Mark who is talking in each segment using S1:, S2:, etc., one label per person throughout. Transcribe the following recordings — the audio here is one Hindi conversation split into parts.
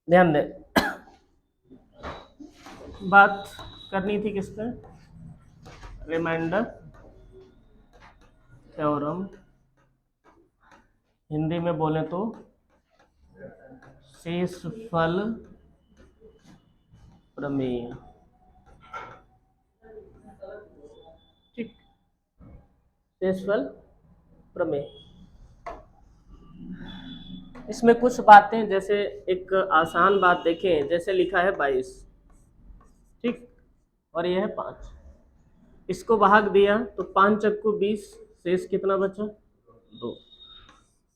S1: ध्यान दें, बात करनी थी किस पे, रिमाइंडर थ्योरम, हिंदी में बोले तो शेषफल प्रमेय। ठीक, शेषफल प्रमेय। इसमें कुछ बातें, जैसे एक आसान बात देखें, जैसे लिखा है 22, ठीक, और यह है 5, इसको भाग दिया तो 5 चक्कू 20, शेष कितना बचा, 2।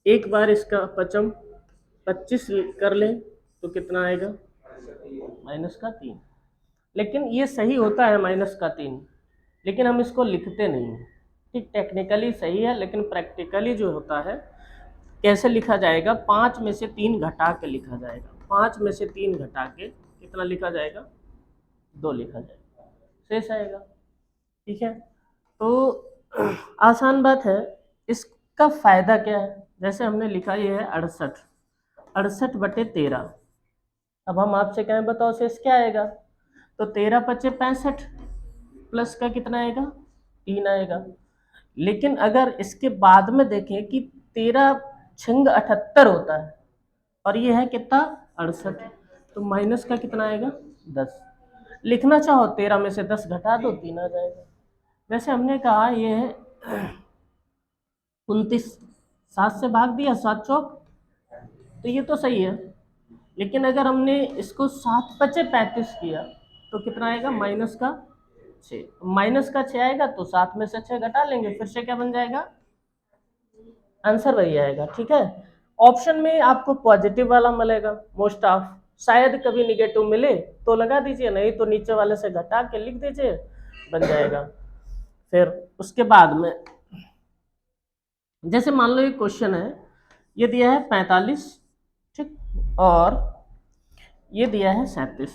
S1: एक बार इसका पचम 25 कर लें तो कितना आएगा, -3। लेकिन ये सही होता है -3, लेकिन हम इसको लिखते नहीं हैं। ठीक, टेक्निकली सही है, लेकिन प्रैक्टिकली जो होता है कैसे लिखा जाएगा, 5 में से 3 घटा के लिखा जाएगा। 5 में से 3 घटा के कितना लिखा जाएगा, 2 लिखा जाएगा, शेष आएगा। ठीक है, तो आसान बात है। इसका फायदा क्या है, जैसे हमने लिखा ये है 68, 68/13। अब हम आपसे कहें बताओ शेष क्या आएगा, तो 13 पचे 65, प्लस का कितना आएगा, 3 आएगा। लेकिन अगर इसके बाद में देखें कि 13 छंग 78 होता है और ये है कितना, 68, तो माइनस का कितना आएगा, 10। लिखना चाहो 13 में से 10 घटा दो, 3 आ जाएगा। वैसे हमने कहा ये है 29, 7 से भाग दिया, 7 चौक, तो ये तो सही है। लेकिन अगर हमने इसको 7 पचे 35 किया तो कितना आएगा, -6। माइनस का 6 आएगा तो 7 में से 6 घटा लेंगे, फिर से क्या बन जाएगा, आंसर वही आएगा। ठीक है, ऑप्शन में आपको पॉजिटिव वाला मिलेगा मोस्ट ऑफ, शायद कभी निगेटिव मिले तो लगा दीजिए, नहीं तो नीचे वाले से घटा के लिख दीजिए, बन जाएगा। फिर उसके बाद में जैसे मान लो एक क्वेश्चन है, ये दिया है 45, ठीक, और ये दिया है 37,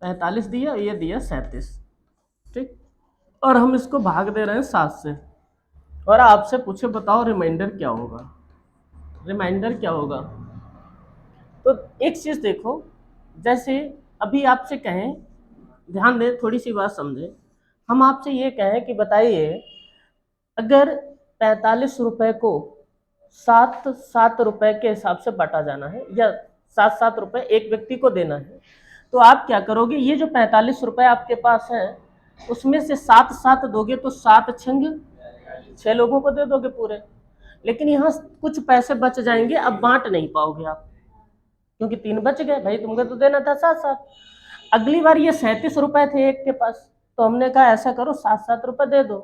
S1: 45 दिया, ये दिया 37, ठीक, और हम इसको भाग दे रहे हैं 7 से, और आपसे पूछे बताओ रिमाइंडर क्या होगा, रिमाइंडर क्या होगा। तो एक चीज देखो, जैसे अभी आपसे कहें, ध्यान दें, थोड़ी सी बात समझें, हम आपसे ये कहें कि बताइए अगर 45 रुपए को 7-7 रुपए के हिसाब से बांटा जाना है, या 7-7 रुपए एक व्यक्ति को देना है, तो आप क्या करोगे, ये जो 45 रुपए आपके पास है उसमें से 7-7 दोगे तो 7 छंग 6 लोगों को दे दोगे पूरे। लेकिन यहाँ कुछ पैसे बच जाएंगे, अब बांट नहीं पाओगे आप, क्योंकि 3 बच गए, भाई तुमको तो देना था 7-7। अगली बार ये 37 रुपए थे एक के पास, तो हमने कहा ऐसा करो 7-7 रुपए दे दो,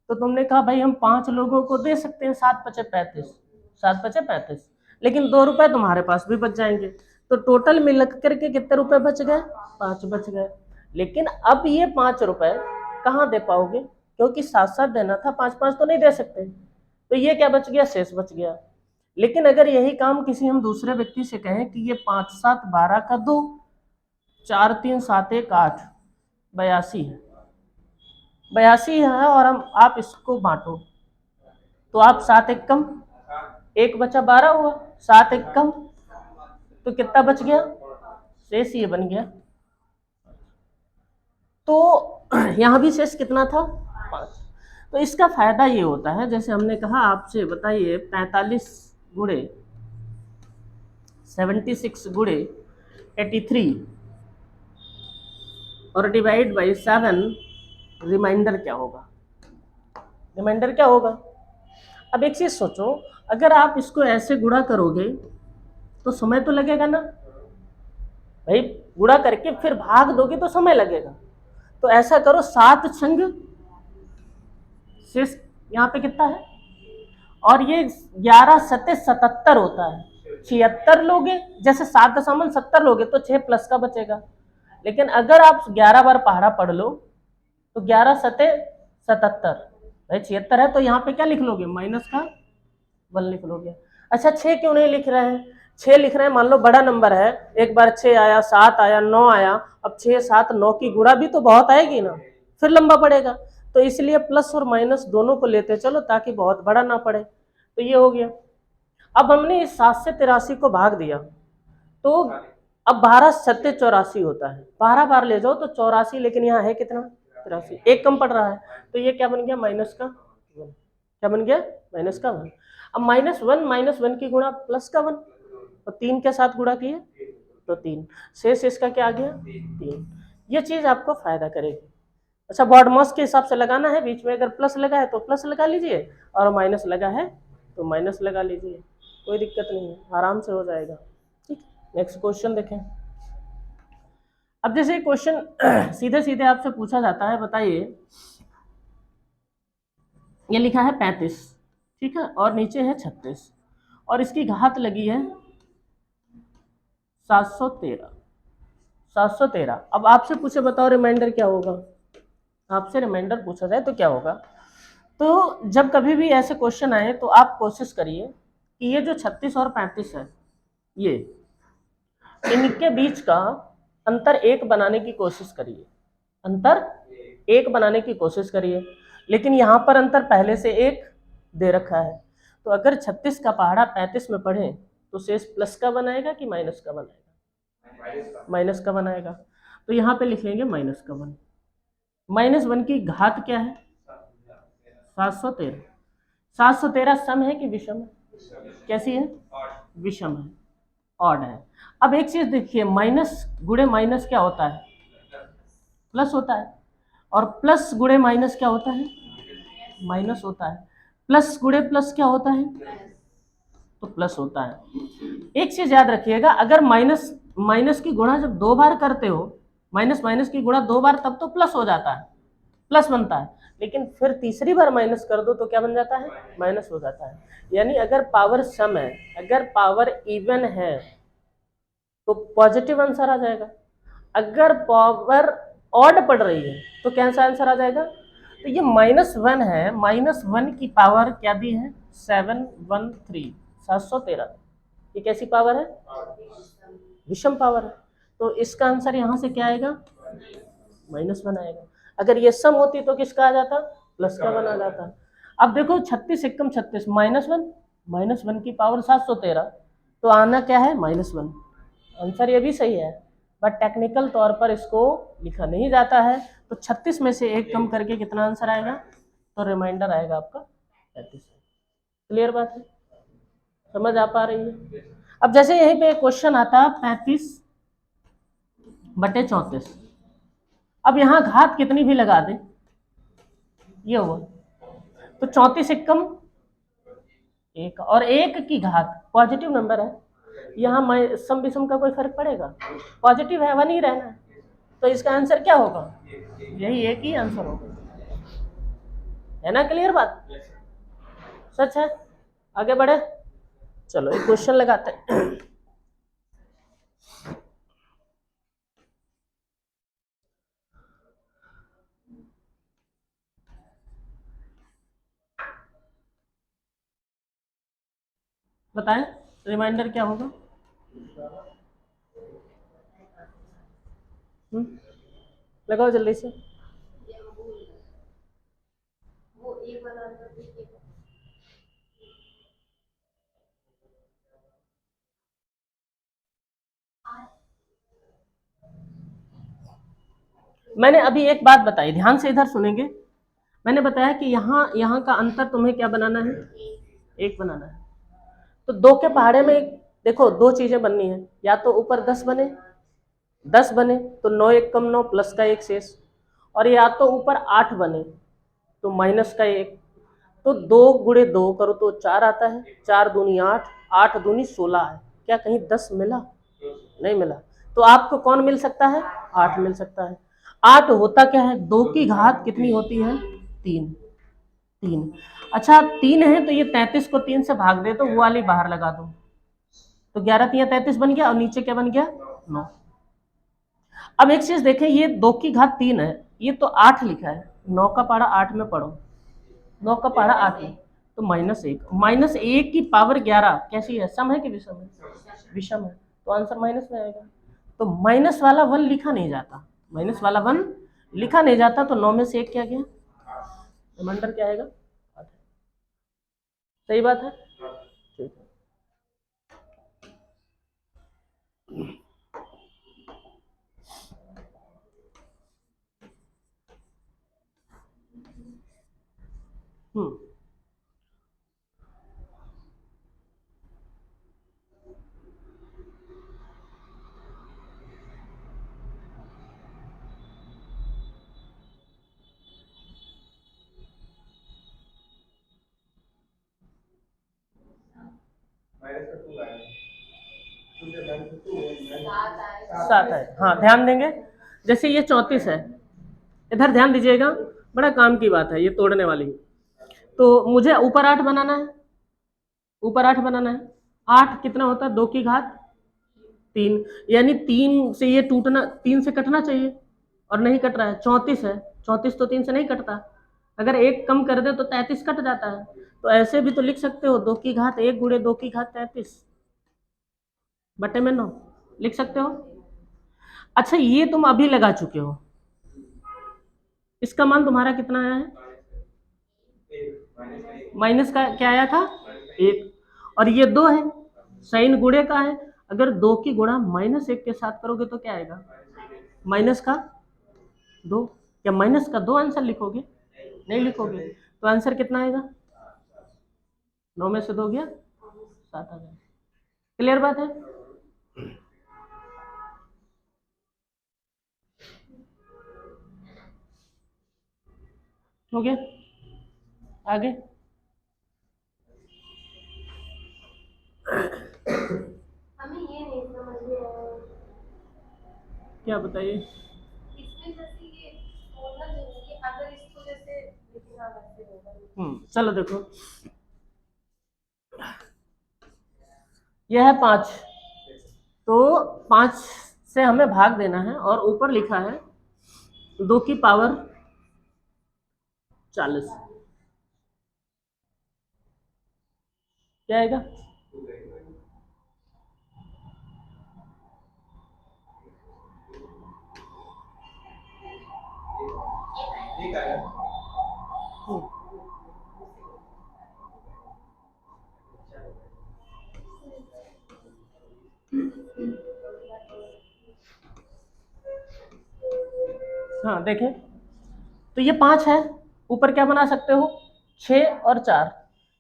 S1: तो तुमने कहा भाई हम 5 लोगों को दे सकते हैं, 7 पचे 35, 7 पचे 35, लेकिन 2 रुपए तुम्हारे पास भी बच जाएंगे, तो टोटल मिल करके कितने रुपए बच गए, 5 बच गए। लेकिन अब ये 5 रुपए कहाँ दे पाओगे, क्योंकि 7-7 देना था, 5-5 तो नहीं दे सकते, तो ये क्या बच गया, शेष बच गया। लेकिन अगर यही काम किसी हम दूसरे व्यक्ति से कहें कि ये 5-7 12 का 2, 4-3-7 1 8, 82 है, 82 है, और हम आप इसको बांटो तो आप 7 एक कम, 1 बचा 12 हुआ, 7 एक कम, तो कितना बच गया, शेष ये बन गया। तो यहाँ भी शेष कितना था, 5। तो इसका फायदा ये होता है, जैसे हमने कहा आपसे बताइए 45 गुणे 76 गुणे 83 और डिवाइड बाई 7, रिमाइंडर क्या होगा, रिमाइंडर क्या होगा। अब एक चीज सोचो, अगर आप इसको ऐसे गुणा करोगे तो समय तो लगेगा ना भाई, गुणा करके फिर भाग दोगे तो समय लगेगा, तो ऐसा करो 7 छंग शेष यहाँ पे कितना है, और ये 11-7-77 होता है, 76 लोगे, जैसे 7.70 लोगे तो 6 प्लस का बचेगा। लेकिन अगर आप 11 बार पहाड़ा पढ़ लो तो 11-7-77, भाई 76 है, तो यहाँ पे क्या लिख लोगे, माइनस का 1 लिख लोगे। अच्छा 6 क्यों नहीं लिख रहे हैं, 6 लिख रहे हैं, मान लो बड़ा नंबर है, एक बार 6 आया, 7 आया, 9 आया, अब 6-7-9 की गुणा भी तो बहुत आएगी ना, फिर लंबा पड़ेगा, तो इसलिए प्लस और माइनस दोनों को लेते चलो ताकि बहुत बड़ा ना पड़े। तो ये हो गया। अब हमने इस 7 से 83 को भाग दिया, तो अब 12 सत्ते 84 होता है, 12 बार ले जाओ तो 84, लेकिन यहाँ है कितना 83, एक कम पड़ रहा है, तो ये क्या बन गया माइनस का 1, क्या बन गया माइनस का 1। अब -1 की गुणा प्लस का 1, और 3 के साथ गुणा किए तो 3, शेष इसका क्या आ गया 3। ये चीज आपको फायदा करेगी। अच्छा, बॉड मास के हिसाब से लगाना है, बीच में अगर प्लस लगा है तो प्लस लगा लीजिए, और माइनस लगा है तो माइनस लगा लीजिए, कोई दिक्कत नहीं है, आराम से हो जाएगा। ठीक, नेक्स्ट क्वेश्चन देखें। अब जैसे क्वेश्चन सीधे सीधे आपसे पूछा जाता है, बताइए ये लिखा है 35, ठीक है, और नीचे है 36, और इसकी घात लगी है 713, 713। अब आपसे पूछे बताओ रिमाइंडर क्या होगा, आपसे रिमाइंडर पूछा जाए तो क्या होगा। तो जब कभी भी ऐसे क्वेश्चन आए तो आप कोशिश करिए कि ये जो 36 और 35 है, ये इनके बीच का अंतर 1 बनाने की कोशिश करिए, अंतर 1 बनाने की कोशिश करिए। लेकिन यहाँ पर अंतर पहले से 1 दे रखा है, तो अगर 36 का पहाड़ा 35 में पढ़े तो शेष प्लस का बनाएगा कि माइनस का बनाएगा, माइनस का बनाएगा। तो यहाँ पे लिख लेंगे -1। -1 की घात क्या है 713, 713 सम है कि विषम है, कैसी है विषम है, ऑड है। अब एक चीज देखिए, माइनस गुणे माइनस क्या होता है प्लस होता है, और प्लस गुणे माइनस क्या होता है माइनस होता है, प्लस गुणे प्लस क्या होता है तो प्लस होता है। एक चीज याद रखिएगा, अगर माइनस माइनस की गुणा जब 2 बार करते हो, माइनस माइनस की गुणा 2 बार, तब तो प्लस हो जाता है, प्लस बनता है, लेकिन फिर तीसरी बार माइनस कर दो तो क्या बन जाता है माइनस हो जाता है। यानी अगर पावर सम है, अगर पावर इवन है तो पॉजिटिव आंसर आ जाएगा, अगर पावर ऑड पड़ रही है तो कैसा आंसर आ जाएगा। तो ये -1 है, -1 की पावर क्या दी है 713, 713, ये कैसी पावर है विषम पावर है, तो इसका आंसर यहाँ से क्या आएगा -1 आएगा। अगर ये सम होती तो किसका आ जाता प्लस का बना जाता। अब देखो 36 एकम 36 -1, -1 की पावर 713, तो आना क्या है -1, आंसर ये भी सही है, बट टेक्निकल तौर पर इसको लिखा नहीं जाता है। तो 36 में से 1 कम करके कितना आंसर आएगा, तो रिमाइंडर आएगा आपका 35। क्लियर बात है, समझ आ पा रही है। अब जैसे यहीं पे क्वेश्चन आता 35/34, अब यहाँ घात कितनी भी लगा दे ये हुआ, तो 34 एकम 1, और 1 की घात पॉजिटिव नंबर है, यहाँ सम विषम का कोई फर्क पड़ेगा, पॉजिटिव है 1 ही रहना है, तो इसका आंसर क्या होगा यही एक ही आंसर होगा, है ना। क्लियर बात, सच है। आगे बढ़े, चलो एक क्वेश्चन लगाते हैं। बताएं रिमाइंडर क्या होगा। लगाओ जल्दी से। मैंने अभी एक बात बताई, ध्यान से इधर सुनेंगे। मैंने बताया कि यहाँ यहाँ का अंतर तुम्हें क्या बनाना है 1 बनाना है। तो 2 के पहाड़े में देखो 2 चीजें बननी है, या तो ऊपर 10 बने, 10 बने तो 9 एकम 9 प्लस का 1 शेष, और या तो ऊपर 8 बने तो माइनस का 1। तो 2 गुणे 2 करो तो 4 आता है, 4 दूनी 8, 8 दूनी 16 है। क्या कहीं 10 मिला नहीं मिला, तो आपको कौन मिल सकता है 8 मिल सकता है। 8 होता क्या है 2 की घात कितनी होती है 3, 3। अच्छा 3 है तो ये 33 को 3 से भाग दे तो वो वाली बाहर लगा दो, तो 11 3 33 बन गया, और नीचे क्या बन गया 9। अब एक चीज देखें, ये 2 की घात 3 है, ये तो 8 लिखा है, 9 का पहाड़ा 8 में पढ़ो, 9 का पहाड़ा 8 में, तो -1, -1 की पावर 11 कैसी है सम है कि विषम है विषम है, तो आंसर माइनस में आएगा। तो माइनस वाला 1 लिखा नहीं जाता, माइनस वाला 1 लिखा नहीं जाता, तो 9 में से 1 क्या गया, रिमाइंडर क्या आएगा 8। सही बात है, ठीक है। 7 है। हाँ ध्यान देंगे, जैसे ये 34 है, इधर ध्यान दीजिएगा, बड़ा काम की बात है ये तोड़ने वाली। तो मुझे ऊपर 8 बनाना है, ऊपर 8 बनाना है। 8 कितना होता है, 2 की घात 3, यानी 3 से ये टूटना, 3 से कटना चाहिए और नहीं कट रहा है। 34 है, 34 तो 3 से नहीं कटता, अगर एक कम कर दे तो 33 कट जाता है। तो ऐसे भी तो लिख सकते हो, 2 की घात 1 गुणे 2 की घात 33 बटे में 9 लिख सकते हो। अच्छा ये तुम अभी लगा चुके हो, इसका मान तुम्हारा कितना आया है, माइनस का क्या आया था 1, और ये 2 है, साइन गुणे का है, अगर 2 की गुणा -1 के साथ करोगे तो क्या आएगा, माइनस का 2। क्या माइनस का 2 आंसर लिखोगे, नहीं लिखोगे, तो आंसर कितना आएगा, 9 में से 2 गया 7 आ गया। क्लियर बात है। हो गया, आगे
S2: हमें ये नहीं समझ में आया,
S1: क्या बताइए,
S2: इसमें जैसे ये बोलना चाहिए कि अगर इसको जैसे लिखना वैसे होगा।
S1: चलो देखो, यह है 5, तो 5 से हमें भाग देना है और ऊपर लिखा है 2 की पावर 40, क्या आएगा, हाँ देखें, तो ये 5 है, ऊपर क्या बना सकते हो 6 और 4,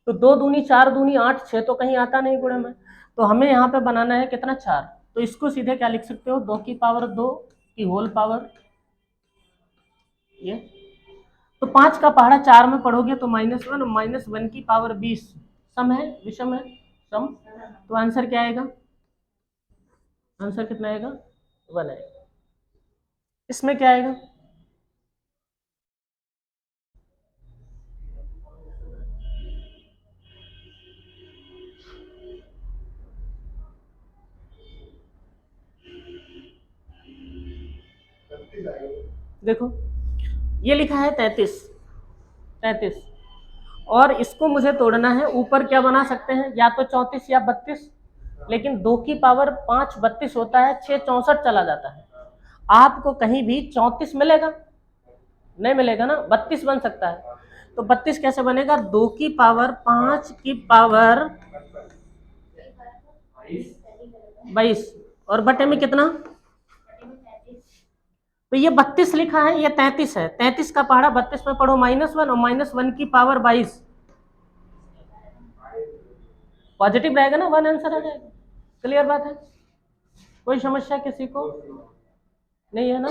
S1: तो 2 दूनी 4 दूनी 8, 6 तो कहीं आता नहीं गुणे में, तो हमें यहाँ पे बनाना है कितना 4, तो इसको सीधे क्या लिख सकते हो, 2 की पावर 2 की होल पावर, ये तो 5 का पहाड़ा 4 में पढ़ोगे तो -1, -1 की पावर 20, सम है विषम है, सम, तो आंसर क्या आएगा, आंसर कितना आएगा 1 आएगा। इसमें क्या आएगा, देखो ये लिखा है 33, 33, और इसको मुझे तोड़ना है, ऊपर क्या बना सकते हैं, या तो 34 या 32, लेकिन 2 की पावर 5 32 होता है, 6 64 चला जाता है, आपको कहीं भी 34 मिलेगा, नहीं मिलेगा ना, 32 बन सकता है, तो 32 कैसे बनेगा, 2 की पावर 5 की पावर 22, और बटे में कितना, तो ये 32 लिखा है, ये 33 है, 33 का पहाड़ा 32 में पढ़ो -1, और -1 की पावर 22 पॉजिटिव रहेगा ना, 1 आंसर आ जाएगा। क्लियर बात है, कोई समस्या किसी को नहीं है ना।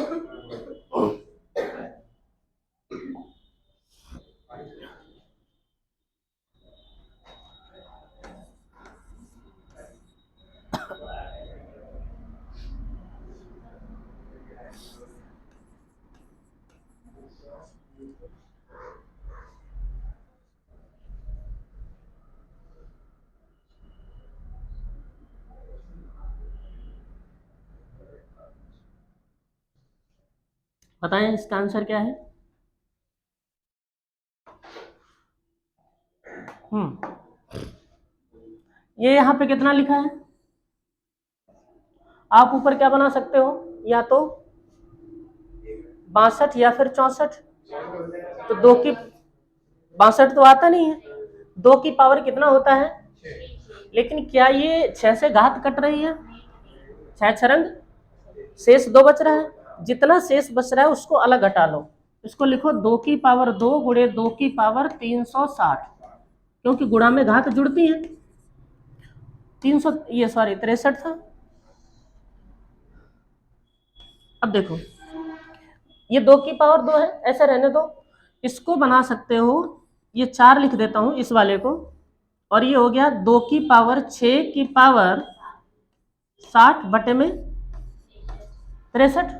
S1: बताएं इसका आंसर क्या है। ये यहाँ पे कितना लिखा है, आप ऊपर क्या बना सकते हो, या तो 62 या फिर 64, तो 2 की 62 तो आता नहीं है, 2 की पावर कितना होता है, लेकिन क्या ये 6 से घात कट रही है, 6 छरंग, शेष 2 बच रहा है, जितना शेष बच रहा है उसको अलग हटा लो, इसको लिखो 2 की पावर 2 गुणे 2 की पावर 360, क्योंकि गुणा में घात जुड़ती है, 300 ये सॉरी 63 था। अब देखो ये 2 की पावर 2 है, ऐसे रहने दो, इसको बना सकते हो, ये 4 लिख देता हूं इस वाले को, और ये हो गया 2 की पावर 6 की पावर 60 बटे में 63।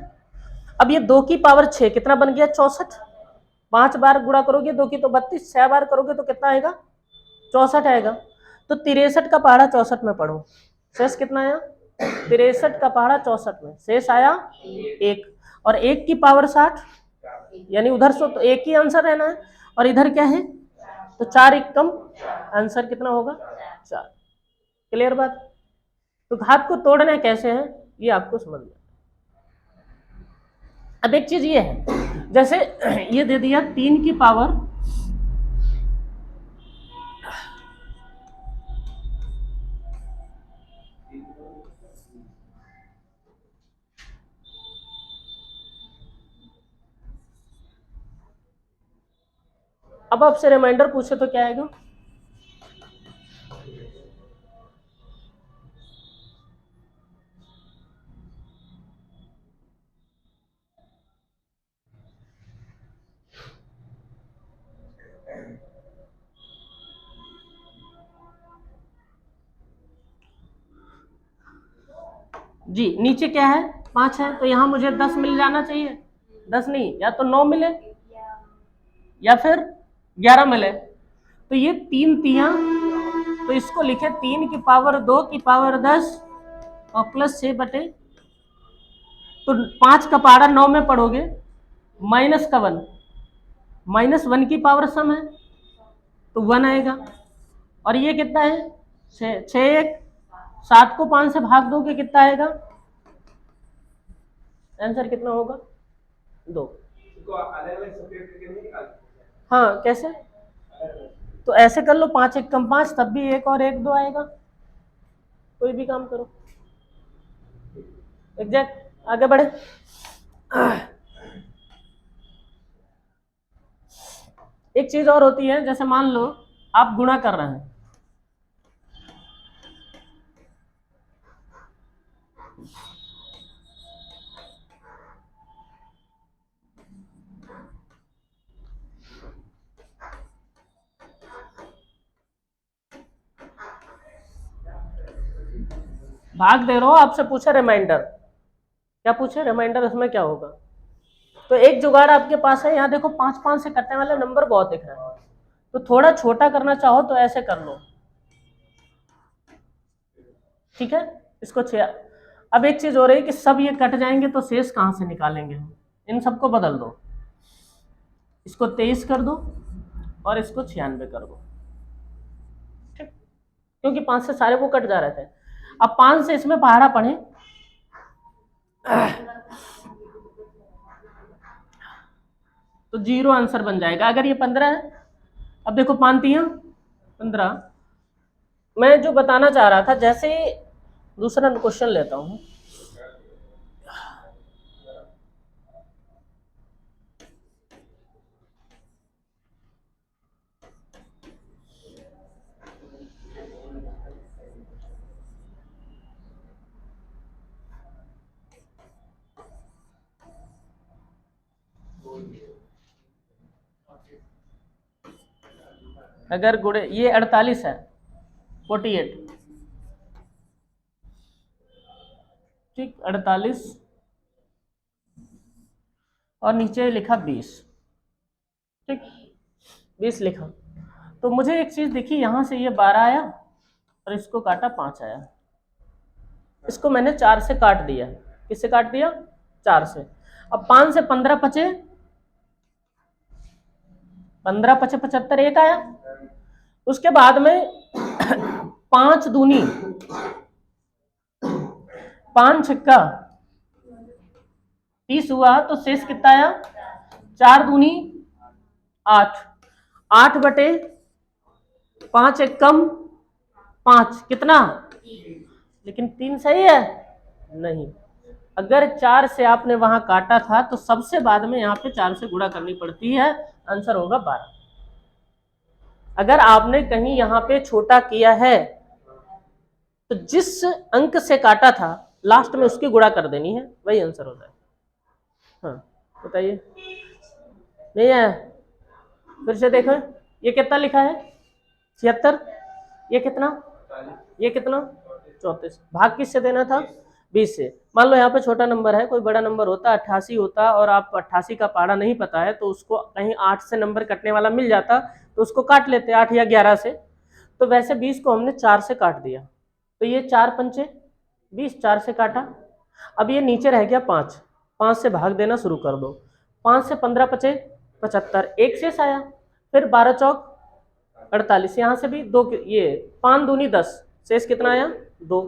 S1: अब ये 2 की पावर 6 कितना बन गया 64। 5 बार गुणा करोगे 2 की तो 32, 6 बार करोगे तो कितना आएगा 64 आएगा। तो 63 का पहाड़ा 64 में पढ़ो, शेष कितना आया 63 का पहाड़ा 64 में, शेष आया 1, और 1 की पावर 60, यानी उधर से तो 1 ही आंसर रहना है, और इधर क्या है तो 4 1 कम, आंसर कितना होगा 4। क्लियर बात। तो घात को तोड़ना कैसे है ये आपको समझ में। अब एक चीज ये है, जैसे ये दे दिया 3 की पावर, अब आपसे रिमाइंडर पूछे तो क्या आएगा, जी नीचे क्या है 5 है, तो यहाँ मुझे 10 मिल जाना चाहिए, 10 नहीं, या तो 9 मिले या फिर 11 मिले। तो ये 3 तियां, तो इसको लिखे 3 की पावर 2 की पावर 10 और प्लस 6 बटे, तो 5 का पहाड़ा 9 में पढ़ोगे, माइनस का 1, -1 की पावर सम है तो 1 आएगा, और ये कितना है 6, 6 1, 7 को 5 से भाग दोगे कितना आएगा, आंसर कितना होगा 2। हाँ कैसे, तो ऐसे कर लो 5 1 कम 5, तब भी 1 और 1 2 आएगा, कोई भी काम करो एग्जैक्ट। आगे बढ़े। एक चीज और होती है, जैसे मान लो आप गुणा कर रहे हैं, भाग दे रहे हो, आपसे पूछा रिमाइंडर, क्या पूछे रिमाइंडर, इसमें क्या होगा, तो एक जुगाड़ आपके पास है, यहाँ देखो 5 5 से कटने वाला नंबर बहुत दिख रहा है, तो थोड़ा छोटा करना चाहो तो ऐसे कर लो, ठीक है इसको 6। अब एक चीज हो रही है कि सब ये कट जाएंगे तो शेष कहां से निकालेंगे हम, इन सबको बदल दो, इसको 23 कर दो और इसको 96 कर दो, ठीक, क्योंकि 5 से सारे वो कट जा रहे थे। अब 5 से इसमें पहाड़ा पढ़े, तो 0 आंसर बन जाएगा। अगर ये 15 है, अब देखो 5 तियां 15, मैं जो बताना चाह रहा था, जैसे दूसरा क्वेश्चन लेता हूं, अगर गुड़े ये 48 है 48, ठीक 48, और नीचे लिखा 20, ठीक 20 लिखा, तो मुझे एक चीज दिखी, यहां से ये 12 आया और इसको काटा 5 आया, इसको मैंने 4 से काट दिया, किससे काट दिया 4 से। अब 5 से 15 पचे, 15 पचे 75, एक आया, उसके बाद में 5 दूनी 5 छक्का 30 हुआ, तो शेष कितना आया 4 दूनी 8, 8 बटे 5 एक कम 5 कितना, लेकिन 3 सही है नहीं, अगर 4 से आपने वहां काटा था तो सबसे बाद में यहाँ पे 4 से गुणा करनी पड़ती है, आंसर होगा 12। अगर आपने कहीं यहाँ पे छोटा किया है तो जिस अंक से काटा था लास्ट में उसकी गुणा कर देनी है, वही आंसर होता है। हाँ बताइए, नहीं है, फिर से देखो ये कितना लिखा है 76, ये कितना, ये कितना 34। भाग किससे देना था? 20 से। मान लो यहाँ पे छोटा नंबर है, कोई बड़ा नंबर होता 88 होता और आप 88 का पारा नहीं पता है तो उसको कहीं 8 से नंबर कटने वाला मिल जाता तो उसको काट लेते 8 या 11 से। तो वैसे 20 को हमने 4 से काट दिया, तो ये 4 पंचे 20, 4 से काटा। अब ये नीचे रह गया 5, 5 से भाग देना शुरू कर दो। 5 से 15 पचे 75, एक शेष आया। फिर 12 चौक 48, यहाँ से भी 2, ये 5 दूनी 10, शेष कितना आया? 2।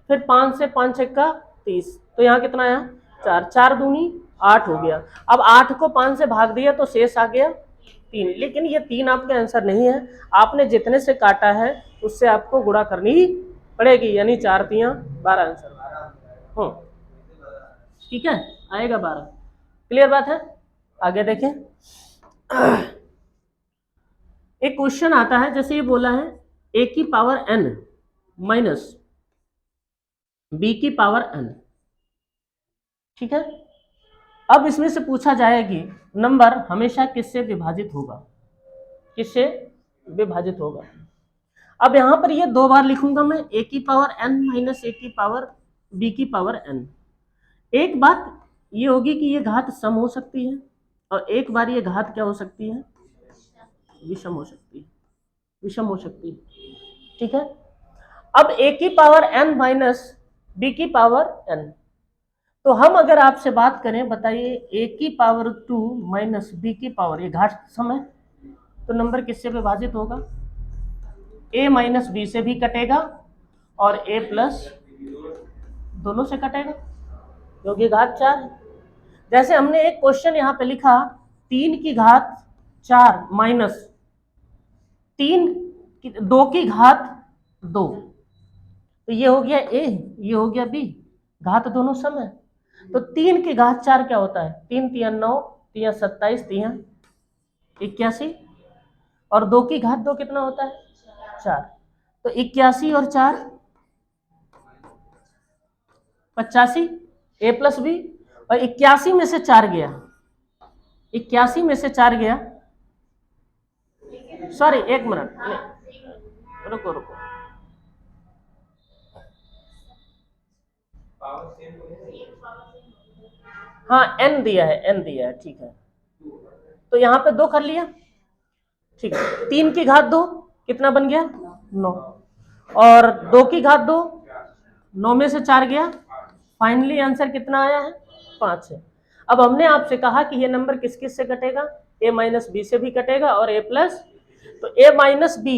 S1: फिर 5 से 5 छक्का 30, तो यहाँ कितना आया? 4, 4 दूनी 8 हो गया। अब 8 को 5 से भाग दिया तो शेष आ गया 3, लेकिन ये 3 आपका आंसर नहीं है, आपने जितने से काटा है उससे आपको गुणा करनी पड़ेगी, यानी 4 3 12 आंसर। ठीक है, आएगा 12। क्लियर बात है? आगे देखें, एक क्वेश्चन आता है, जैसे ये बोला है a की पावर n माइनस b की पावर n। ठीक है, अब इसमें से पूछा जाए कि नंबर हमेशा किससे विभाजित होगा, किससे विभाजित होगा। अब यहां पर ये 2 बार लिखूंगा मैं, a की पावर n माइनस a की पावर b की पावर n। एक बात ये होगी कि ये घात सम हो सकती है और एक बार ये घात क्या हो सकती है? विषम हो सकती है, विषम हो सकती है। ठीक है, अब a की पावर n माइनस b की पावर n, तो हम अगर आपसे बात करें, बताइए a की पावर 2 माइनस b की पावर, ये घात सम है, तो नंबर किससे विभाजित होगा? a माइनस b से भी कटेगा और a प्लस दोनों से कटेगा, क्योंकि घात 4 है। जैसे हमने एक क्वेश्चन यहाँ पे लिखा 3 की घात 4 माइनस 2 की घात 2, तो ये हो गया a, ये हो गया b, घात दोनों सम है। तो 3 की घात 4 क्या होता है? 3 3 9, 3 27, 3 81, और 2 की घात 2 कितना होता है? 4। तो 81 और 4 85, a प्लस बी, और 81 में से 4 गया, 81 में से 4 गया, सॉरी 1 मिनट, रुको रुको, हाँ n दिया है, n दिया है, ठीक है। तो यहाँ पे 2 कर लिया, ठीक है। 3 की घात 2 कितना बन गया? 9, और 2 की घात 2, 9 में से 4 गया, फाइनली आंसर कितना आया है? 5 है। अब हमने आपसे कहा कि ये नंबर किस किस से कटेगा? a माइनस बी से भी कटेगा और a प्लस, तो a माइनस बी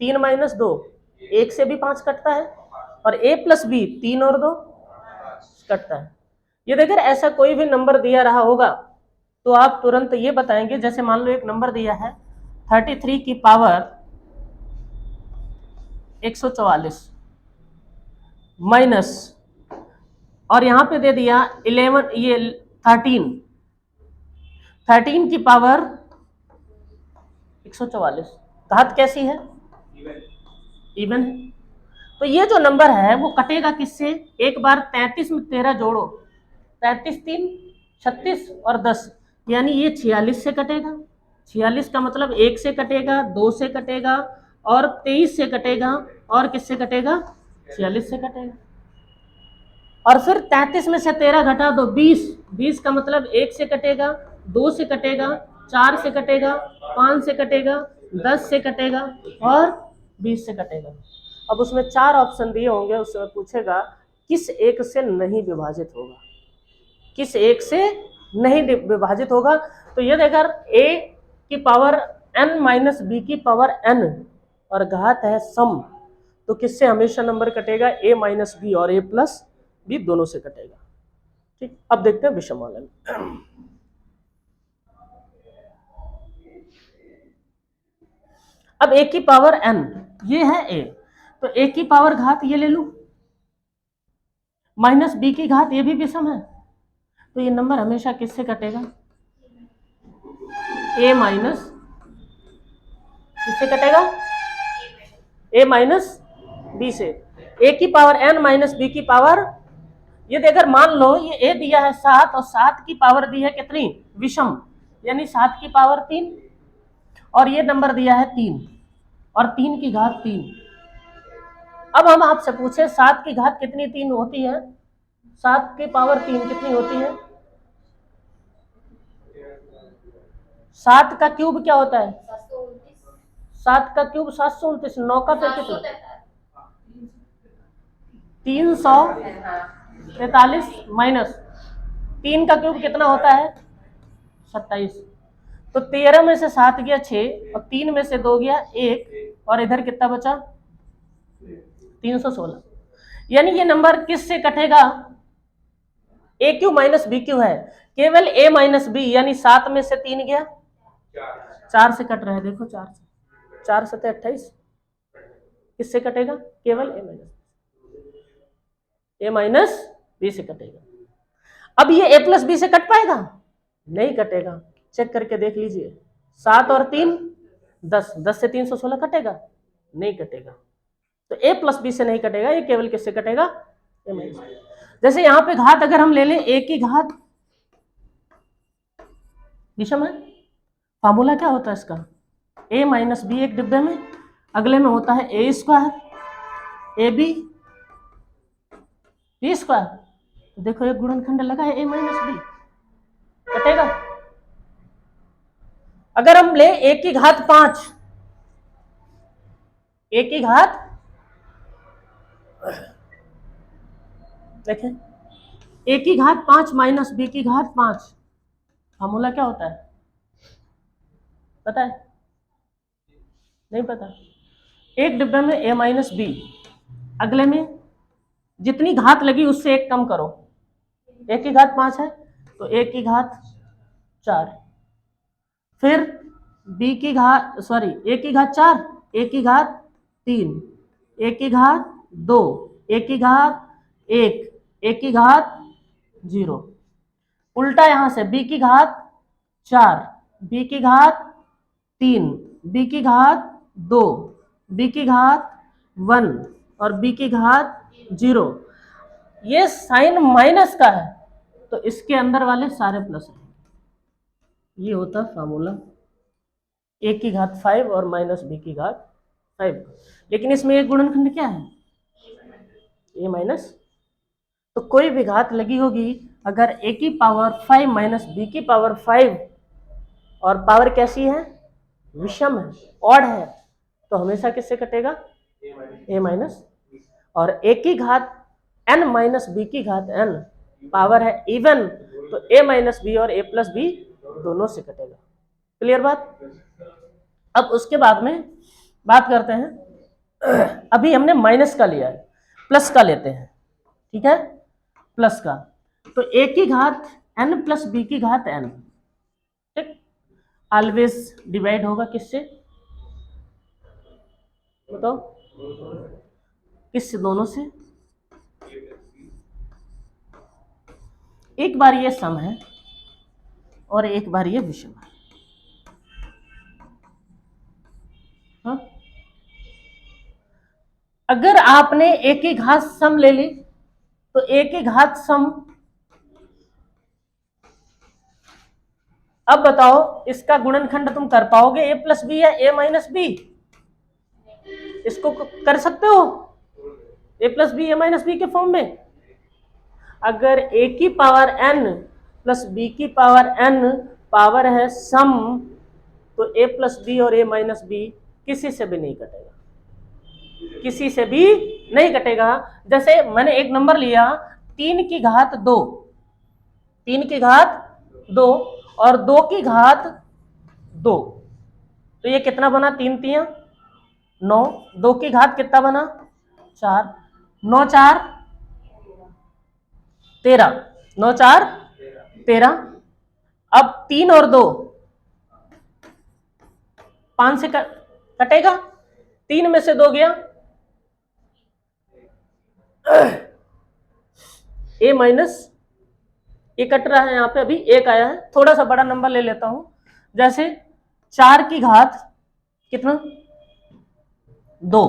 S1: 3 माइनस 2 1 से भी 5 कटता है, और a प्लस बी 3 और 2 कटता है। ये देखिए, ऐसा कोई भी नंबर दिया रहा होगा तो आप तुरंत ये बताएंगे, जैसे मान लो एक नंबर दिया है 33 की पावर 144 माइनस, और यहां पे दे दिया 11, ये 13 की पावर 144, घात कैसी है? इवन है। तो ये जो नंबर है वो कटेगा किससे? एक बार 33 में 13 जोड़ो, 33 3 36 और 10, यानी ये 46 से कटेगा। 46 का मतलब 1 से कटेगा, 2 से कटेगा और 23 से कटेगा, और किससे कटेगा? 46 से कटेगा। और फिर 33 में से 13 घटा दो, 20, 20 का मतलब 1 से कटेगा, 2 से कटेगा, 4 से कटेगा, 5 से कटेगा, 10 से कटेगा और 20 से कटेगा। अब उसमें 4 ऑप्शन दिए होंगे, उसमें पूछेगा किस एक से नहीं विभाजित होगा, किस एक से नहीं विभाजित होगा। तो ये देखकर a की पावर n माइनस बी की पावर n और घात है सम, तो किससे हमेशा नंबर कटेगा? a माइनस बी और a प्लस बी दोनों से कटेगा। ठीक, अब देखते हैं विषम वाले में। अब a की पावर n, ये है a, तो a की पावर घात ये ले लूं, माइनस b की घात ये भी विषम है, तो ये नंबर हमेशा किससे कटेगा? a माइनस, किससे कटेगा? a माइनस b से। a की पावर n माइनस b की पावर, ये देखकर मान लो ये a दिया है 7 और 7 की पावर दी है कितनी? विषम, यानी 7 की पावर 3, और ये नंबर दिया है 3 और 3 की घात 3, अब हम आपसे पूछे 7 की घात कितनी 3 होती है, 7 की पावर 3 कितनी होती है? 7 का क्यूब क्या होता है? 7 का क्यूब 729। 9 का फिर कितना? 343 माइनस 3 का क्यूब कितना होता है? 27। तो 13 में से 7 गया 6 और 3 में से 2 गया 1 और इधर कितना बचा? 316। यानी ये नंबर किससे कटेगा? ए क्यू माइनस बी क्यू है, केवल ए माइनस बी, यानी 7 में से 3 गया 4 से कट रहा है। देखो 4 से 28, किससे कटेगा? केवल ए माइनस बी से कटेगा। अब ये ए प्लस बी से कट पाएगा? नहीं कटेगा। चेक करके देख लीजिए, 7 और 3 10, 10 से 316 कटेगा? नहीं कटेगा। तो ए प्लस बी से नहीं कटेगा, ये केवल किससे कटेगा? ए माइनस बी। जैसे यहां पे घात अगर हम ले लें ए की घात विषम है, फार्मूला क्या होता है इसका? ए माइनस बी एक डिब्बे में, अगले में होता है A square A B B square. तो देखो एक गुणनखंड लगा है ए माइनस बी, कटेगा। अगर हम ले ए की घात 5, ए की घात देखें, ए की घात 5 माइनस बी की घात 5, फार्मूला क्या होता है? पता है? नहीं पता। एक डिब्बे में ए माइनस बी, अगले में जितनी घात लगी उससे एक कम करो। ए की घात 5 है तो ए की घात 4, फिर बी की घात ए की घात 4, ए की घात 3, ए की घात 2, ए की घात 1, ए की घात 0। उल्टा यहां से बी की घात 4, बी की घात 3, बी की घात 2, बी की घात 1 और बी की घात 0। ये साइन माइनस का है तो इसके अंदर वाले सारे प्लस हैं। ये होता फार्मूला ए की घात 5 और माइनस बी की घात 5। लेकिन इसमें एक गुणनखंड क्या है? ए माइनस। तो कोई भी घात लगी होगी, अगर ए की पावर 5 माइनस बी की पावर 5 और पावर कैसी है? विषम है, ऑड है, तो हमेशा किससे कटेगा? ए माइनस। और ए की घात n माइनस बी की घात n पावर है इवन, तो ए माइनस बी और ए प्लस बी दोनों से कटेगा। क्लियर बात? अब उसके बाद में बात करते हैं, अभी हमने माइनस का लिया है, प्लस का लेते हैं। ठीक है, प्लस का। तो ए की घात n प्लस बी की घात n, ठीक, ऑलवेज डिवाइड होगा किससे? बताओ, किससे? दोनों से। एक बार ये सम है और एक बार ये विषम है। हाँ? अगर आपने एक की घात सम ले ली तो एक की घात सम, अब बताओ इसका गुणनखंड तुम कर पाओगे ए प्लस बी या ए माइनस बी? इसको कर सकते हो ए प्लस बी ए माइनस बी के फॉर्म में? अगर ए की पावर n प्लस बी की पावर n पावर है सम, तो ए प्लस बी और ए माइनस बी किसी से भी नहीं कटेगा, किसी से भी नहीं कटेगा। जैसे मैंने एक नंबर लिया 3 की घात 2, 3 की घात 2 और 2 की घात 2, तो ये कितना बना? 3 3 9, 2 की घात कितना बना? 4, 9 4 13, 9 4 13। अब 3 और 2 5 से कटेगा, 3 में से 2 गया ए माइनस, ये कट रहा है, यहां पे अभी एक आया है। थोड़ा सा बड़ा नंबर ले लेता हूं, जैसे 4 की घात कितना? 2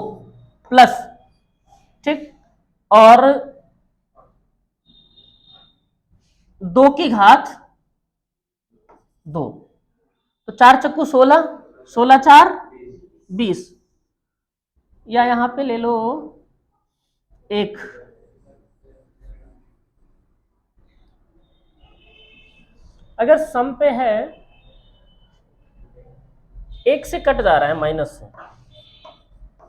S1: प्लस, ठीक, और 2 की घात 2, तो 4 चक्कू 16, 16 4 20, या यहां पे ले लो 1। अगर सम पे है 1 से कट जा रहा है माइनस से,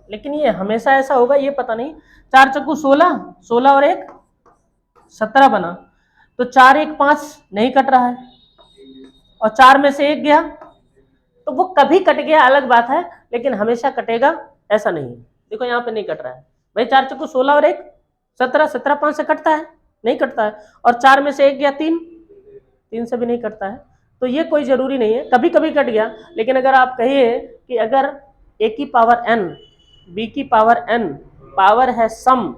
S1: लेकिन ये हमेशा ऐसा होगा ये पता नहीं। 4 चक्कू 16, 16 और 1 17 बना, तो 4 1 5 नहीं कट रहा है, और 4 में से 1 गया, तो वो कभी कट गया अलग बात है, लेकिन हमेशा कटेगा ऐसा नहीं है। देखो यहाँ पे नहीं कट रहा है भाई, 4 चक्कू 16 और 1 17, 17 5 से कटता है, नहीं कटता है, और 4 में से 1 गया 3, 3 से भी नहीं कटता है। तो ये कोई जरूरी नहीं है, कभी कभी कट गया। लेकिन अगर आप कहिए कि अगर a की पावर n b की पावर n पावर है सम,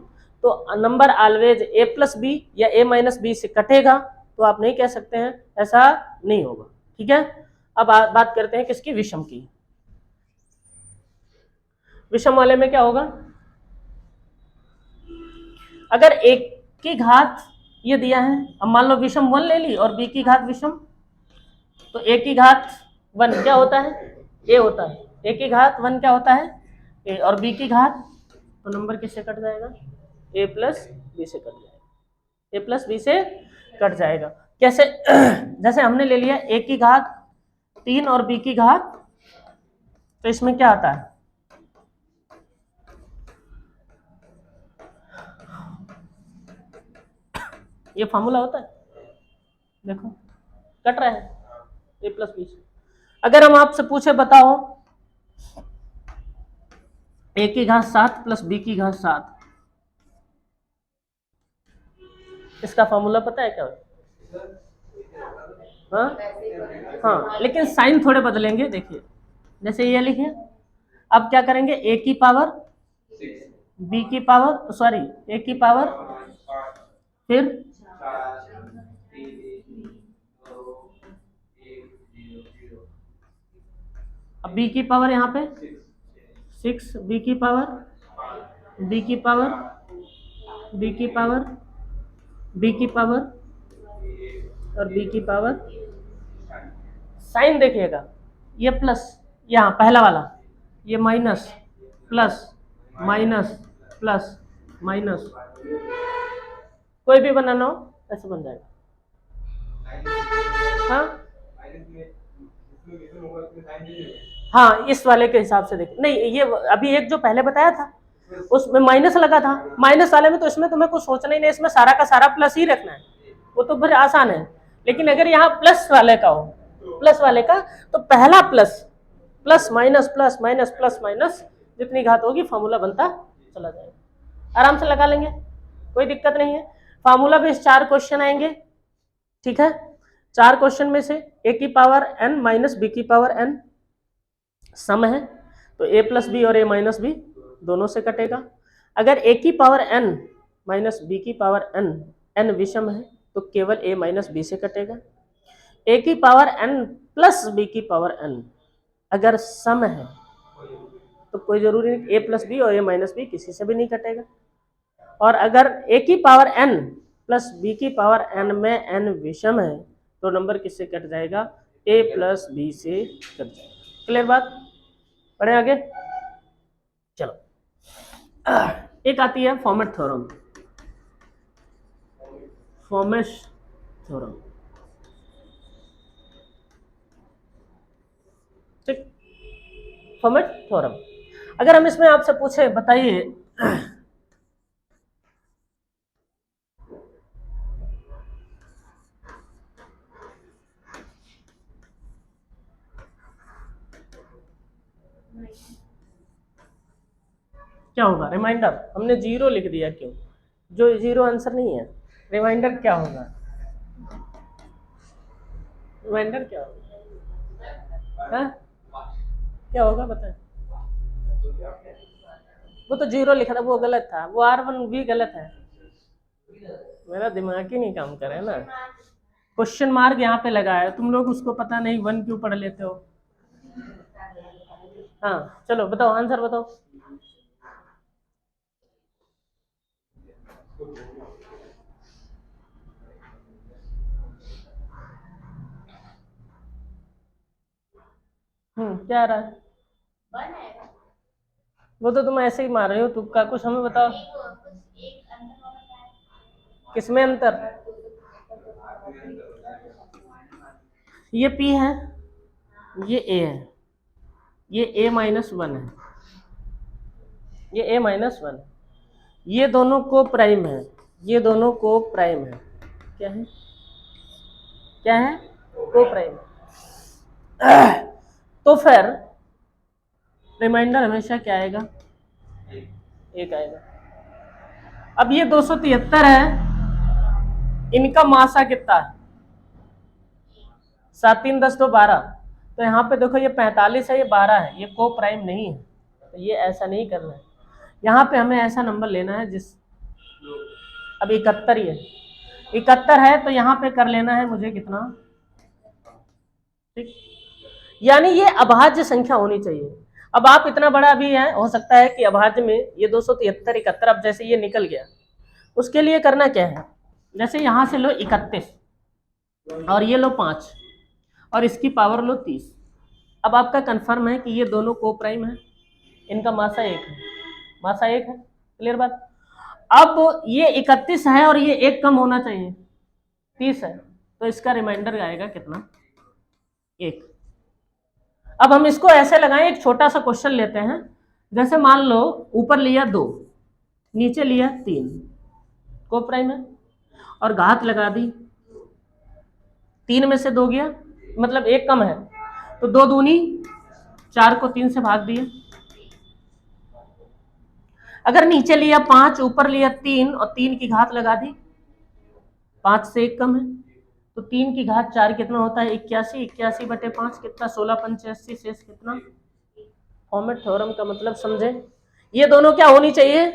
S1: तो number always a plus B या a माइनस बी से कटेगा, तो आप नहीं कह सकते हैं, ऐसा नहीं होगा। ठीक है, अब बात करते हैं किसकी, विषम की। विषम वाले में क्या होगा, अगर एक की घात ये दिया है, अब मान लो विषम 1 ले ली और b की घात विषम, तो a की घात 1 क्या होता है, a होता है, a की घात 1 क्या होता है, a, और b की घात, तो नंबर किससे कट जाएगा, a प्लस बी से कट जाएगा, a प्लस बी से कट जाएगा। कैसे, जैसे हमने ले लिया a की घात 3 और b की घात, तो इसमें क्या आता है, ये फॉर्मूला होता है, देखो कट रहा है a प्लस बी से। अगर हम आपसे पूछे बताओ a की घात 7 प्लस b की घात 7, इसका फॉर्मूला पता है क्या है? हाँ हाँ, लेकिन साइन थोड़े बदलेंगे। देखिए जैसे ये लिखे, अब क्या करेंगे, a की पावर b की पावर, सॉरी a की पावर, फिर अब b की पावर यहाँ पे 6, b की पावर, b की पावर, b की पावर, b की पावर और b की पावर। साइन देखिएगा, ये प्लस, यहाँ पहला वाला ये minus plus minus plus minus, कोई भी बनाना हो ऐसे बन जाएगा। हाँ हाँ, इस वाले के हिसाब से देखिए, नहीं ये अभी एक जो पहले बताया था उसमें माइनस लगा था, माइनस वाले में तो इसमें तुम्हें कुछ सोचना ही नहीं, इसमें सारा का सारा प्लस ही रखना है, वो तो फिर आसान है। लेकिन अगर यहाँ प्लस वाले का हो, प्लस वाले का, तो पहला plus plus minus plus minus plus minus, जितनी घात होगी फॉर्मूला बनता चला जाएगा, आराम से लगा लेंगे, कोई दिक्कत नहीं है। फार्मूला बेस्ड 4 क्वेश्चन आएंगे, ठीक है। 4 क्वेश्चन में से a की पावर n माइनस b की पावर n सम है, तो a प्लस बी और a माइनस बी दोनों से कटेगा। अगर a की पावर n माइनस b की पावर n, n विषम है, तो केवल a माइनस बी से कटेगा। a की पावर n प्लस b की पावर n अगर सम है, तो कोई जरूरी नहीं, a प्लस बी और a माइनस बी किसी से भी नहीं कटेगा। और अगर a की पावर n प्लस b की पावर n में n विषम है, तो नंबर किससे कट जाएगा, a प्लस बी से कट जाएगा। क्लियर बात, पढ़े आगे, चलो। एक आती है फॉर्मेट थ्योरम, फॉर्मेट थ्योरम, ठीक, फॉर्मेट थ्योरम। अगर हम इसमें आपसे पूछे बताइए क्या होगा, रिमाइंडर, हमने 0 लिख दिया, क्यों, जो 0 आंसर नहीं है, रिमाइंडर क्या होगा, रिमाइंडर क्या होगा, हाँ क्या होगा बताए, वो तो 0 लिखा था, वो गलत था, वो R1 भी गलत है, मेरा दिमाग ही नहीं काम कर रहा है ना। क्वेश्चन मार्क यहाँ पे लगा है, तुम लोग उसको पता नहीं 1 क्यों पढ़ लेते हो। हाँ चलो बताओ, आंसर बताओ। क्या आ रहा है, वो तो तुम ऐसे ही मार रहे हो तुक्का, कुछ हमें बताओ। किसमें अंतर? ये P है, ये A है, ये A-1 है, ये A-1, ये दोनों को प्राइम है, ये दोनों को प्राइम है। क्या है? क्या है? को प्राइम। तो फिर रिमाइंडर हमेशा क्या आएगा? 1 आएगा। अब ये 273 है, इनका मासा कितना है? 7 3 10 2 12। तो यहाँ पे देखो ये 45 है, ये 12 है, ये को प्राइम नहीं है, तो ये ऐसा नहीं करना है। यहाँ पे हमें ऐसा नंबर लेना है जिस, अब 71 ही है, 71 है तो यहाँ पे कर लेना है मुझे कितना, ठीक, यानी ये अभाज्य संख्या होनी चाहिए। अब आप इतना बड़ा भी है, हो सकता है कि अभाज्य में ये 273 71, अब जैसे ये निकल गया, उसके लिए करना क्या है, जैसे यहाँ से लो 31 और ये लो 5 और इसकी पावर लो 30। अब आपका कंफर्म है कि ये दोनों को प्राइम है, इनका मासा 1 है, मासा 1 है, क्लियर बात। अब ये 31 है और ये 1 कम होना चाहिए, 30 है, तो इसका रिमाइंडर आएगा कितना? 1। अब हम इसको ऐसे लगाएं, एक छोटा सा क्वेश्चन लेते हैं, जैसे मान लो ऊपर लिया 2, नीचे लिया 3, को प्राइम है, और घात लगा दी, 3 में से 2 गया, मतलब 1 कम है, तो 2 दूनी 4 को 3 से भाग दिया। अगर नीचे लिया 5, ऊपर लिया 3 और 3 की घात लगा दी, 5 से 1 कम है, तो 3 की घात 4 कितना होता है? 81, 81 बटे 5 कितना? 16 पंचे 80, शेष कितना? फॉर्मेट थ्योरम का मतलब समझे, ये दोनों क्या होनी चाहिए?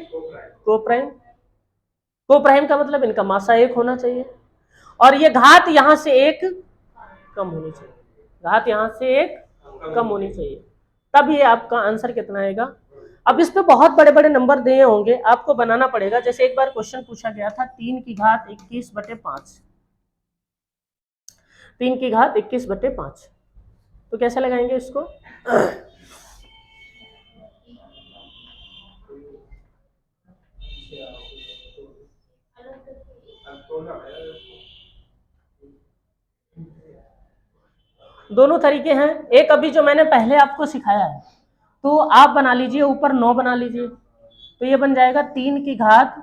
S1: को प्राइम। को प्राइम का मतलब इनका मासा 1 होना चाहिए, और ये घात यहां से 1 कम होनी चाहिए, घात यहां से 1 कम होनी चाहिए, तब ये आपका आंसर कितना आएगा। अब इस पे बहुत बड़े बड़े नंबर दिए होंगे, आपको बनाना पड़ेगा। जैसे एक बार क्वेश्चन पूछा गया था 3 की घात 21 बटे 5, 3 की घात 21 बटे 5, तो कैसे लगाएंगे इसको? दोनों तरीके हैं, एक अभी जो मैंने पहले आपको सिखाया है, तो आप बना लीजिए, ऊपर 9 बना लीजिए, तो ये बन जाएगा 3 की घात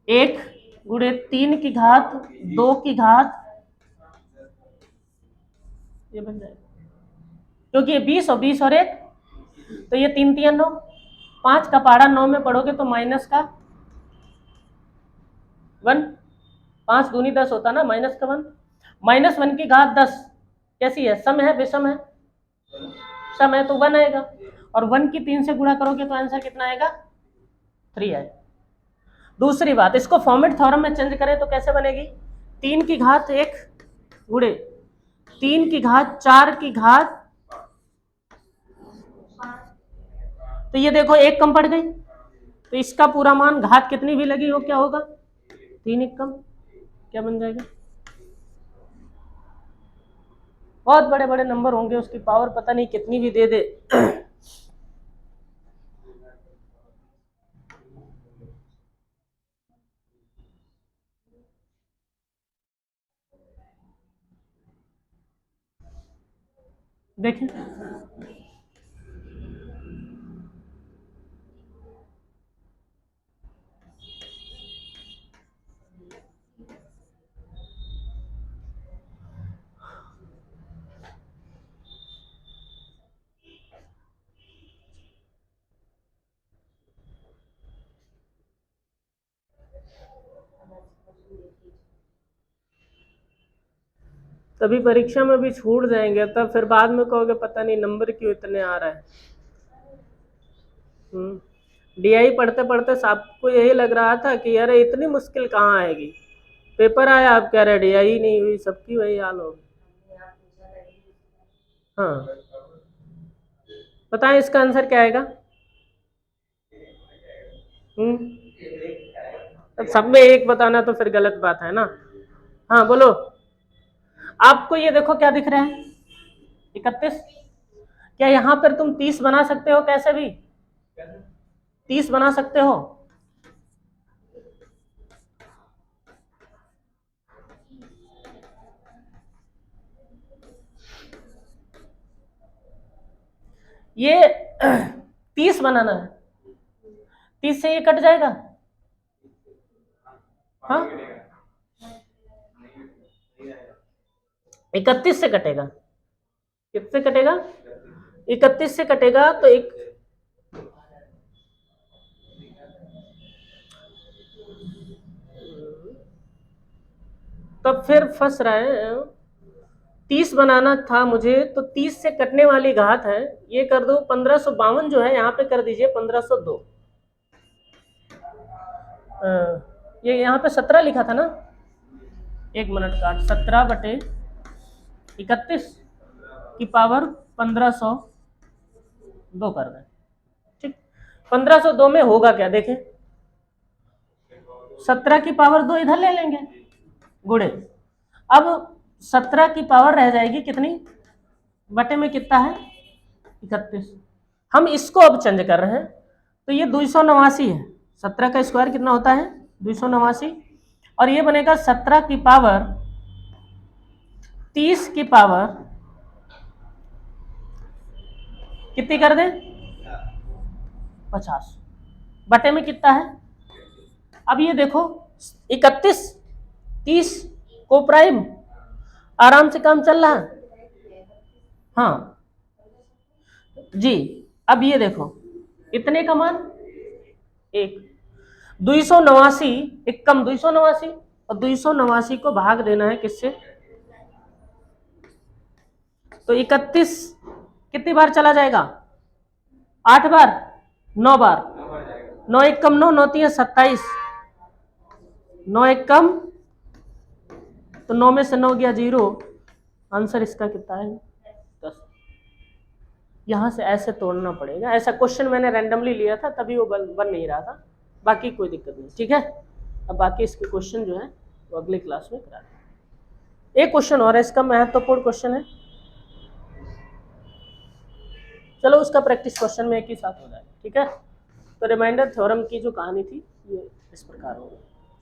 S1: 1 गुणे 3 की घात 2 की घात, ये बन जाएगा, क्योंकि ये 20 और 20 और 1, तो ये 3 3 9, 5 का पहाड़ा 9 में पढ़ोगे तो माइनस का 1, 5 दूनी 10 होता ना, माइनस का 1, -1 की घात 10 कैसी है? सम है, विषम है? सम है तो 1 आएगा, और 1 की 3 से गुणा करोगे तो आंसर कितना आएगा? 3 आएगा। दूसरी बात, इसको फॉर्मेट थ्योरम में चेंज करें तो कैसे बनेगी? 3 की घात 1 गुणे 3 की घात 4 की घात, तो ये देखो 1 कम पड़ गई, तो इसका पूरा मान, घात कितनी भी लगी हो क्या होगा? 3 1 कम, क्या बन जाएगा? बहुत बड़े बड़े नंबर होंगे, उसकी पावर पता नहीं कितनी भी दे दे। देखें, तभी परीक्षा में भी छूट जाएंगे, तब फिर बाद में कहोगे पता नहीं नंबर क्यों इतने आ रहा है। डीआई पढ़ते पढ़ते सबको यही लग रहा था कि अरे इतनी मुश्किल कहाँ आएगी, पेपर आया आप कह रहे डीआई नहीं हुई, सबकी वही हाल होगी। हाँ, बताएं इसका आंसर क्या आएगा? अब सब में एक बताना तो फिर गलत बात है ना। हाँ बोलो, आपको ये देखो क्या दिख रहा है? 31। क्या यहाँ पर तुम 30 बना सकते हो? कैसे भी 30 बना सकते हो? ये 30 बनाना है, 30 से ये कट जाएगा। हाँ 31 से कटेगा। किससे कटेगा? 31 से कटेगा तो एक तब फिर फंस रहा है। 30 बनाना था मुझे, तो 30 से कटने वाली घात है, ये कर दो 1552 जो है यहाँ पे कर दीजिए 1502। ये यहाँ पे 17 लिखा था ना, 1 मिनट काट, 17/31 की पावर 1502 कर दें। ठीक, 1502 में होगा क्या देखें, 17 की पावर 2 इधर ले लेंगे गुणे, अब 17 की पावर रह जाएगी कितनी, बटे में कितना है 31। हम इसको अब चेंज कर रहे हैं, तो ये 289 है, 17 का स्क्वायर कितना होता है 289, और ये बनेगा 17 की पावर 30 की पावर कितनी कर दें 50, बटे में कितना है। अब ये देखो 31 30 को प्राइम, आराम से काम चल रहा है। हाँ जी, अब ये देखो इतने का मान 1, 289 एक कम 289, और 289 को भाग देना है किससे, तो 31 कितनी बार चला जाएगा 8 बार, 9 बार, 9 एक कम 9, 9 3 27, 9 एक कम तो 9 में से 9 गया 0, आंसर इसका कितना है 10। यहाँ से ऐसे तोड़ना पड़ेगा, ऐसा क्वेश्चन मैंने रैंडमली लिया था तभी वो बन नहीं रहा था, बाकी कोई दिक्कत नहीं। ठीक है, अब बाकी इसके क्वेश्चन जो है वो अगले क्लास में करा देंगे। एक क्वेश्चन और है, इसका महत्वपूर्ण क्वेश्चन है, चलो उसका प्रैक्टिस क्वेश्चन में एक ही साथ हो जाएगा। ठीक है, तो रिमाइंडर थ्योरम की जो कहानी थी ये इस प्रकार होगी।